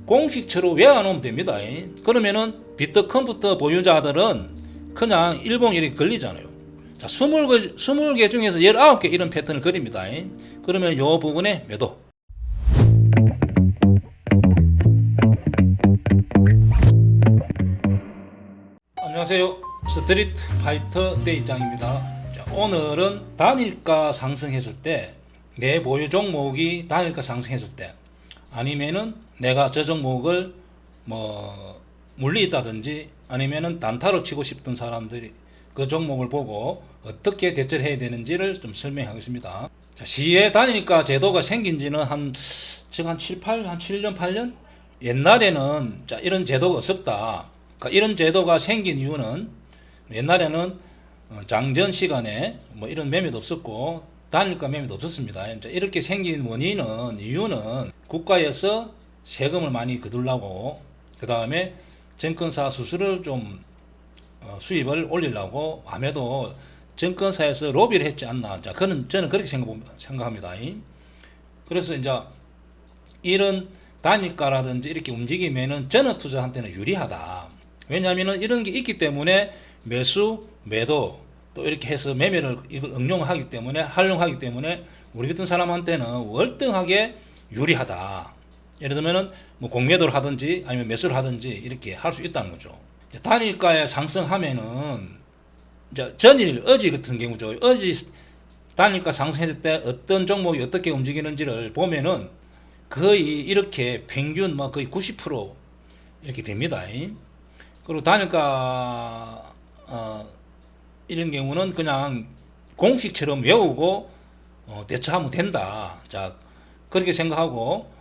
공식처로 외워놓으면 됩니다. 그러면은 비트컴퓨터 보유자들은 그냥 일봉 이렇게 걸리잖아요. 자, 20개 중에서 19개 이런 패턴을 그립니다. 그러면 이 부분에 매도. 안녕하세요. 스트리트 파이터 데이장입니다. 자, 오늘은 단일가 상승했을 때, 내 보유 종목이 단일가 상승했을 때, 아니면은 내가 저 종목을 물리있다든지 아니면은 단타로 치고 싶던 사람들이 그 종목을 보고 어떻게 대처를 해야 되는지를 좀 설명하겠습니다. 자, 시외 단일가 제도가 생긴 지는 지금 한 7년, 8년? 옛날에는 자, 이런 제도가 없었다. 그러니까 이런 제도가 생긴 이유는 옛날에는 장전 시간에 이런 매매도 없었고 단일가 매매도 없었습니다. 이렇게 생긴 이유는 국가에서 세금을 많이 거두려고, 그 다음에 증권사 수수료를 좀 수입을 올리려고 아무래도 증권사에서 로비를 했지 않나. 자, 저는 그렇게 생각합니다. 그래서 이제 이런 단일가라든지 이렇게 움직이면은 전업 투자한테는 유리하다. 왜냐하면은 이런 게 있기 때문에 매수, 매도 또 이렇게 해서 매매를 이걸 활용하기 때문에 우리 같은 사람한테는 월등하게 유리하다. 예를 들면은 공매도를 하든지 아니면 매수를 하든지 이렇게 할 수 있다는 거죠. 단일가에 상승하면은 이제 어제 같은 경우죠. 어제 단일가 상승했을 때 어떤 종목이 어떻게 움직이는지를 보면은 거의 이렇게 평균 거의 90% 이렇게 됩니다. 그리고 단일가 이런 경우는 그냥 공식처럼 외우고 대처하면 된다. 자, 그렇게 생각하고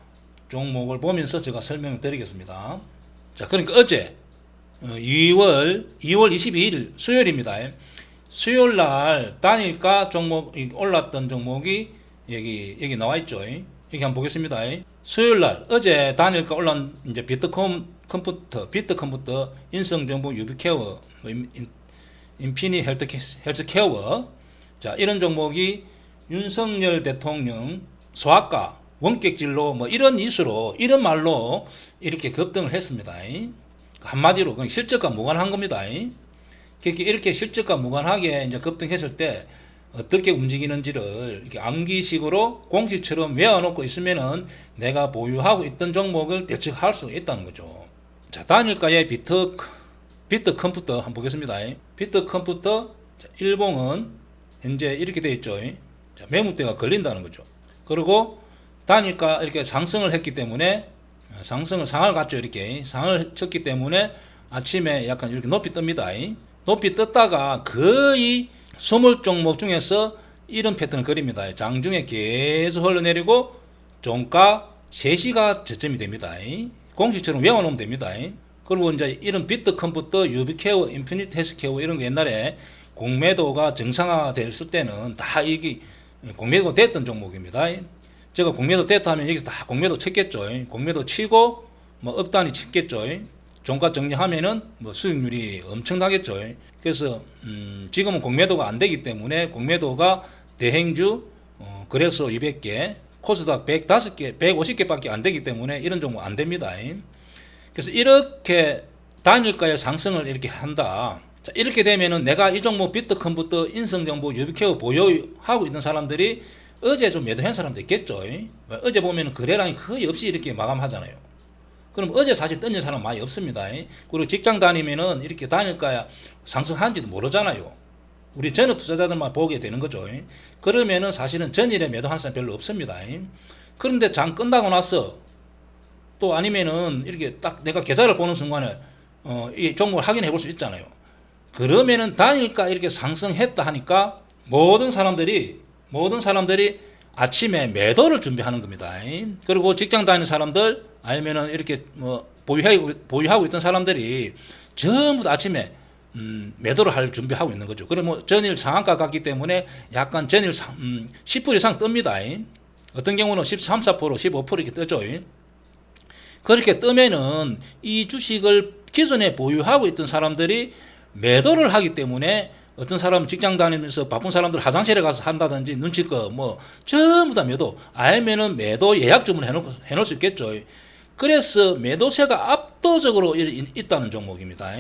종목을 보면서 제가 설명을 드리겠습니다. 자, 그러니까 어제 2월 22일 수요일입니다. 수요일 날 단일가 종목 올랐던 종목이 여기 나와 있죠. 여기 한번 보겠습니다. 수요일 날 어제 단일가 올란 이제 비트컴퓨터, 인성정보 유비케어, 인피니 헬스케어. 자, 이런 종목이 윤석열 대통령 소아과 원격진로 이런 이수로 이런 말로 이렇게 급등을 했습니다. 한마디로 그냥 실적과 무관한 겁니다. 이렇게 실적과 무관하게 이제 급등했을 때 어떻게 움직이는지를 이렇게 암기식으로 공식처럼 외워놓고 있으면은 내가 보유하고 있던 종목을 대처할 수 있다는 거죠. 자, 단일가의 비트컴퓨터 한번 보겠습니다. 비트컴퓨터 일봉은 현재 이렇게 되어 있죠. 자, 매물대가 걸린다는 거죠. 그리고 단일가 이렇게 상승을 했기 때문에 상을 갔죠. 이렇게 상을 쳤기 때문에 아침에 약간 이렇게 높이 뜹니다. 높이 떴다가 거의 20종목 중에서 이런 패턴을 그립니다. 장중에 계속 흘러내리고 종가 3시가 저점이 됩니다. 공식처럼 외워놓으면 됩니다. 그리고 이제 이런 비트컴퓨터, 유비케어, 인피니티 헬스케어 이런 거 옛날에 공매도가 정상화됐을 때는 다 이게 공매도가 됐던 종목입니다. 제가 공매도 됐다 하면 여기서 다 공매도 쳤겠죠. 공매도 치고 억 단위 쳤겠죠. 종가 정리하면은 수익률이 엄청나겠죠. 그래서 지금은 공매도가 안 되기 때문에 공매도가 대행주 거래소 200개, 코스닥 105개, 150개밖에 안 되기 때문에 이런 종목 안 됩니다. 그래서 이렇게 단일가의 상승을 이렇게 한다. 자, 이렇게 되면은 내가 이 종목 비트컴퓨터, 인성정보, 유비케어 보유하고 있는 사람들이 어제 좀 매도한 사람도 있겠죠. 어제 보면 거래량이 거의 없이 이렇게 마감하잖아요. 그럼 어제 사실 던진 사람 많이 없습니다. 그리고 직장 다니면은 이렇게 단일가야 상승하는지도 모르잖아요. 우리 전업 투자자들만 보게 되는 거죠. 그러면은 사실은 전일에 매도한 사람 별로 없습니다. 그런데 장 끝나고 나서 또 아니면은 이렇게 딱 내가 계좌를 보는 순간에 이 종목을 확인해 볼 수 있잖아요. 그러면은 단일가 이렇게 상승했다 하니까 모든 사람들이 아침에 매도를 준비하는 겁니다. 그리고 직장 다니는 사람들 아니면은 이렇게 보유하고 있던 사람들이 전부 다 아침에 매도를 할 준비하고 있는 거죠. 그러면 전일 상한가 갔기 때문에 약간 전일 10% 이상 뜹니다. 어떤 경우는 13, 4%, 15% 이렇게 뜨죠. 그렇게 뜨면은 이 주식을 기존에 보유하고 있던 사람들이 매도를 하기 때문에 어떤 사람은 직장 다니면서 바쁜 사람들 화장실에 가서 한다든지 눈치껏 전부 다 매도, 알면은 매도 예약 주문을 해놓을 수 있겠죠. 그래서 매도세가 압도적으로 있다는 종목입니다.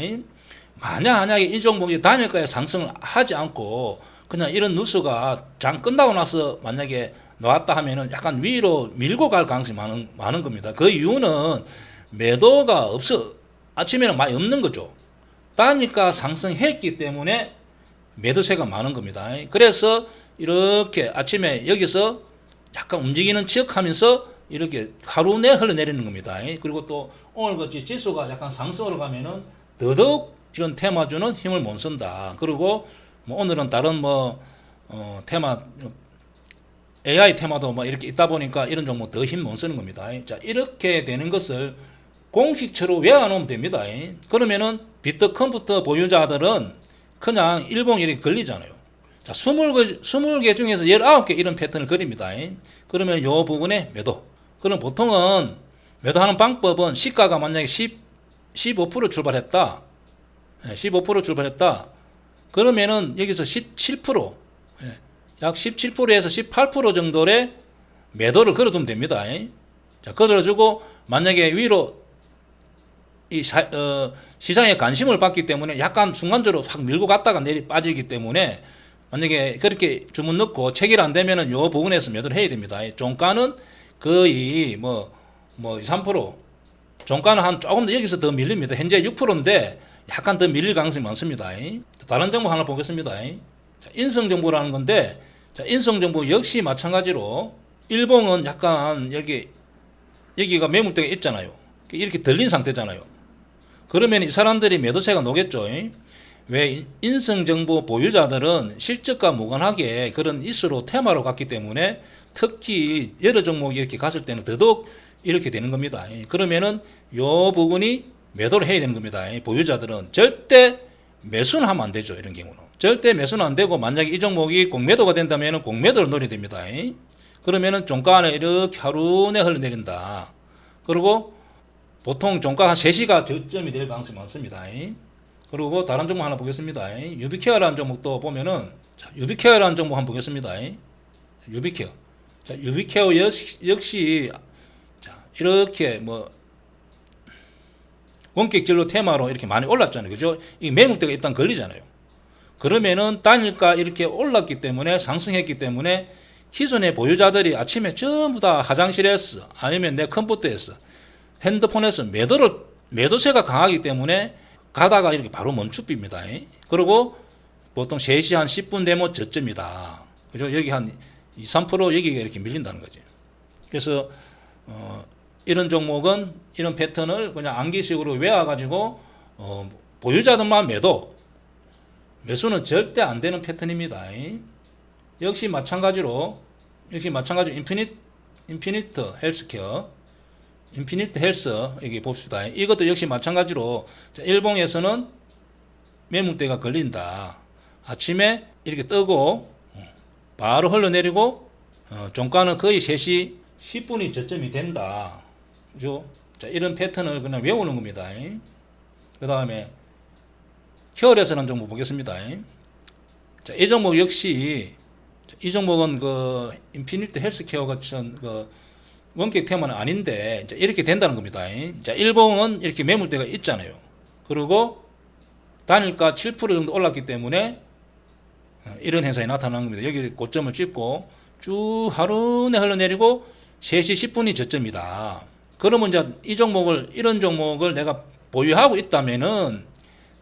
만약에 이 종목이 단일가에 상승을 하지 않고 그냥 이런 뉴스가 장 끝나고 나서 만약에 나왔다 하면은 약간 위로 밀고 갈 가능성이 많은 겁니다. 그 이유는 매도가 아침에는 많이 없는 거죠. 단일가 상승했기 때문에 매도세가 많은 겁니다. 그래서 이렇게 아침에 여기서 약간 움직이는 척하면서 이렇게 하루 내 흘러내리는 겁니다. 그리고 또 오늘 같이 지수가 약간 상승으로 가면은 더더욱 이런 테마주는 힘을 못 쓴다. 그리고 뭐 오늘은 다른 테마 AI 테마도 뭐 이렇게 있다 보니까 이런 종목 더 힘 못 쓰는 겁니다. 자, 이렇게 되는 것을 공식처로 외워놓으면 됩니다. 그러면은 비트컴퓨터 보유자들은 그냥 일봉 이렇게 걸리잖아요. 자, 20개 중에서 19개 이런 패턴을 그립니다. 그러면 요 부분에 매도. 그럼 보통은 매도하는 방법은 시가가 만약에 15% 출발했다. 15% 출발했다. 그러면은 여기서 17%, 약 17%에서 18% 정도의 매도를 걸어두면 됩니다. 자, 걸어주고 만약에 위로 시장에 관심을 받기 때문에 약간 순간적으로 확 밀고 갔다가 내리 빠지기 때문에 만약에 그렇게 주문 넣고 체결 안 되면은 요 부분에서 매도를 해야 됩니다. 종가는 거의 2, 3%, 종가는 한 조금 더 여기서 더 밀립니다. 현재 6%인데 약간 더 밀릴 가능성이 많습니다. 다른 정보 하나 보겠습니다. 자, 인성정보라는 건데, 자, 인성정보 역시 마찬가지로 일봉은 약간 여기가 매물대가 있잖아요. 이렇게 들린 상태잖아요. 그러면 이 사람들이 매도세가 노겠죠. 왜 인성정보 보유자들은 실적과 무관하게 그런 이슈로 테마로 갔기 때문에 특히 여러 종목이 이렇게 갔을 때는 더더욱 이렇게 되는 겁니다. 그러면은 요 부분이 매도를 해야 되는 겁니다. 보유자들은 절대 매수는 하면 안 되죠. 이런 경우는 절대 매수는 안 되고 만약에 이 종목이 공매도가 된다면 공매도를 노려야 됩니다. 그러면은 종가 안에 이렇게 하루 내 흘러내린다. 그리고 보통 종가 한 3시가 저점이 될 가능성이 많습니다. 그리고 다른 종목 하나 보겠습니다. 유비케어라는 종목도 보면은, 자, 유비케어라는 종목 한번 보겠습니다. 유비케어. 자, 유비케어 역시 자, 이렇게 원격 진로 테마로 이렇게 많이 올랐잖아요. 그죠? 이 매물대가 일단 걸리잖아요. 그러면은 단일가 이렇게 올랐기 때문에 상승했기 때문에 기존의 보유자들이 아침에 전부 다 화장실에서 아니면 내 컴퓨터에서 핸드폰에서 매도세가 강하기 때문에 가다가 이렇게 바로 멈춥니다. 그리고 보통 3시 한 10분 되면 저점이다. 그죠? 여기 한 2, 3% 여기가 이렇게 밀린다는 거죠. 그래서 이런 종목은 이런 패턴을 그냥 암기식으로 외워가지고 보유자들만 매수는 절대 안 되는 패턴입니다. 역시 마찬가지로 인피니트 헬스케어, 인피니트 헬스 여기 봅시다. 이것도 역시 마찬가지로 일봉에서는 매물대가 걸린다. 아침에 이렇게 뜨고 바로 흘러내리고 종가는 거의 3시 10분이 저점이 된다. 그죠? 자, 이런 패턴을 그냥 외우는 겁니다. 그 다음에 케어레스라는 종목 보겠습니다. 자, 이 종목 역시 이 종목은 그 인피니트 헬스케어 같은 그 원격 테마는 아닌데 이렇게 된다는 겁니다. 자, 일봉은 이렇게 매물대가 있잖아요. 그리고 단일가 7% 정도 올랐기 때문에 이런 현상이 나타나는 겁니다. 여기 고점을 찍고 쭉 하루 내 흘러내리고 3시 10분이 저점이다. 그러면 이제 이런 종목을 내가 보유하고 있다면은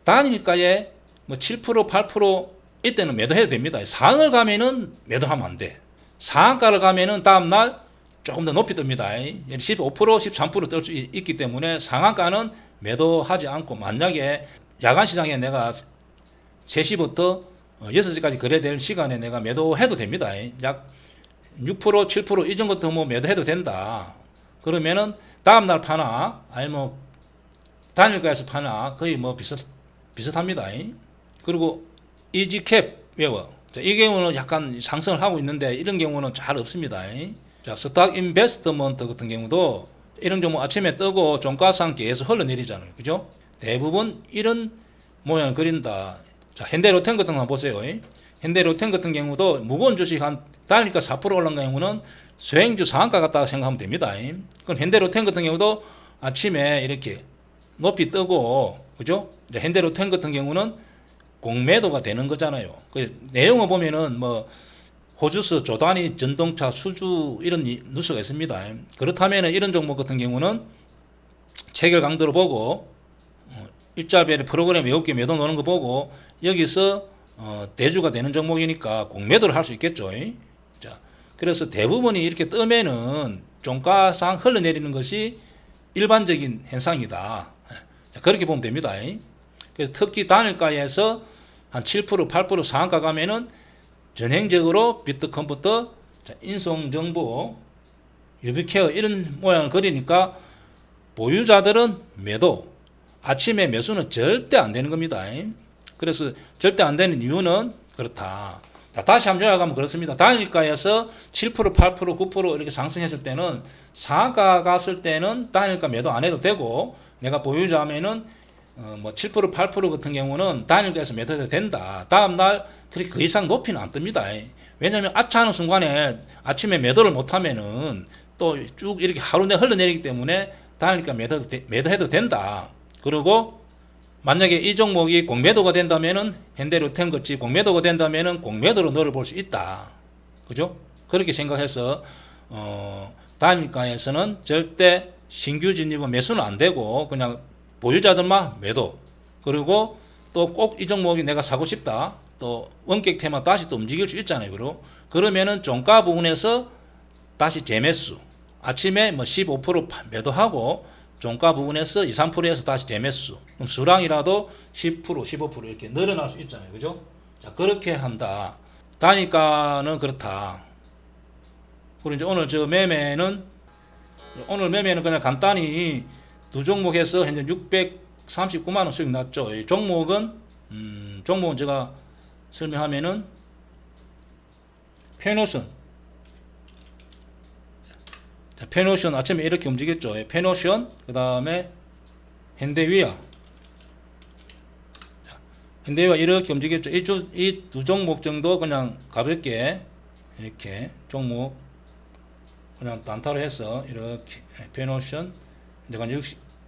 단일가에 7%, 8% 이때는 매도해도 됩니다. 상을 가면은 매도하면 안 돼. 상한가를 가면은 다음날 조금 더 높이 뜹니다. 15%, 13% 뜰 수 있기 때문에 상한가는 매도하지 않고 만약에 야간 시장에 내가 3시부터 6시까지 거래될 시간에 내가 매도해도 됩니다. 약 6%, 7%이 정도 매도해도 된다. 그러면은 다음날 파나 아니면 단일가에서 파나 거의 비슷합니다. 그리고 이지캡 외워. 이 경우는 약간 상승을 하고 있는데 이런 경우는 잘 없습니다. 자, 스탁 인베스트먼트 같은 경우도 이런 종목 아침에 뜨고 종가상 계속 흘러내리잖아요. 그죠? 대부분 이런 모양을 그린다. 자, 현대로템 같은 거 한번 보세요. 현대로템 같은 경우도 무거운 주식 한 단일가 4% 올라간 경우는 소행주 상한가 같다고 생각하면 됩니다. 그럼 현대로템 같은 경우도 아침에 이렇게 높이 뜨고, 그죠? 이제 현대로템 같은 경우는 공매도가 되는 거잖아요. 그 내용을 보면은 뭐 호주스, 조단위, 전동차, 수주 이런 뉴스가 있습니다. 그렇다면 이런 종목 같은 경우는 체결 강도를 보고 일자별의 프로그램 7개 매도 노는 거 보고 여기서 대주가 되는 종목이니까 공매도를 할 수 있겠죠. 자, 그래서 대부분이 이렇게 뜨면은 종가상 흘러내리는 것이 일반적인 현상이다. 자, 그렇게 보면 됩니다. 그래서 특히 단일가에서 한 7%, 8% 상한가 가면은 전행적으로 비트컴부터 인송정보, 유비케어 이런 모양을 그리니까 보유자들은 매도, 아침에 매수는 절대 안 되는 겁니다. 그래서 절대 안 되는 이유는 그렇다. 자, 다시 한번 요약하면 그렇습니다. 단일가에서 7%, 8%, 9% 이렇게 상승했을 때는 상한가 갔을 때는 단일가 매도 안 해도 되고 내가 보유자면은 뭐 7%, 8% 같은 경우는 단일가에서 매도해도 된다. 다음날 그렇게 그 이상 높이는 안 뜹니다. 왜냐하면 아차하는 순간에 아침에 매도를 못하면은 또 쭉 이렇게 하루 내 흘러내리기 때문에 단일가 매도해도 된다. 그리고 만약에 이 종목이 공매도가 된다면은 현대로템 같이 공매도가 된다면은 공매도로 노려볼 수 있다. 그죠? 그렇게 생각해서 단일가에서는 절대 신규 진입은 매수는 안 되고 그냥 보유자들만 매도. 그리고 또 꼭 이 종목이 내가 사고 싶다. 또 원격 테마 다시 또 움직일 수 있잖아요. 그러면은 종가 부분에서 다시 재매수. 아침에 뭐 15% 매도하고 종가 부분에서 2, 3%에서 다시 재매수. 그럼 수량이라도 10%, 15% 이렇게 늘어날 수 있잖아요. 그죠? 자, 그렇게 한다. 단위가는 그렇다. 그리고 이제 오늘 매매는 그냥 간단히 두 종목 해서 현재 639만 원 수익 났죠. 이 종목은 제가 설명하면은 페노션. 자, 페노션 아침에 이렇게 움직였죠. 페노션, 그 다음에 현대위아. 현대위아 이렇게 움직였죠. 이 두 종목 정도 그냥 가볍게 이렇게 종목 그냥 단타로 해서 이렇게 페노션 이제 그냥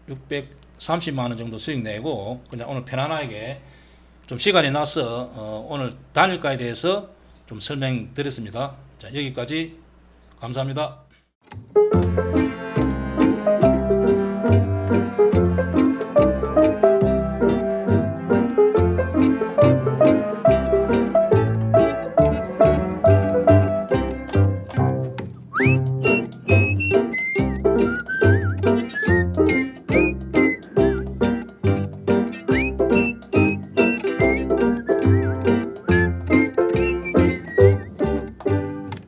630만 원 정도 수익 내고 그냥 오늘 편안하게 좀 시간이 나서 오늘 단일가에 대해서 좀 설명드렸습니다. 자, 여기까지 감사합니다.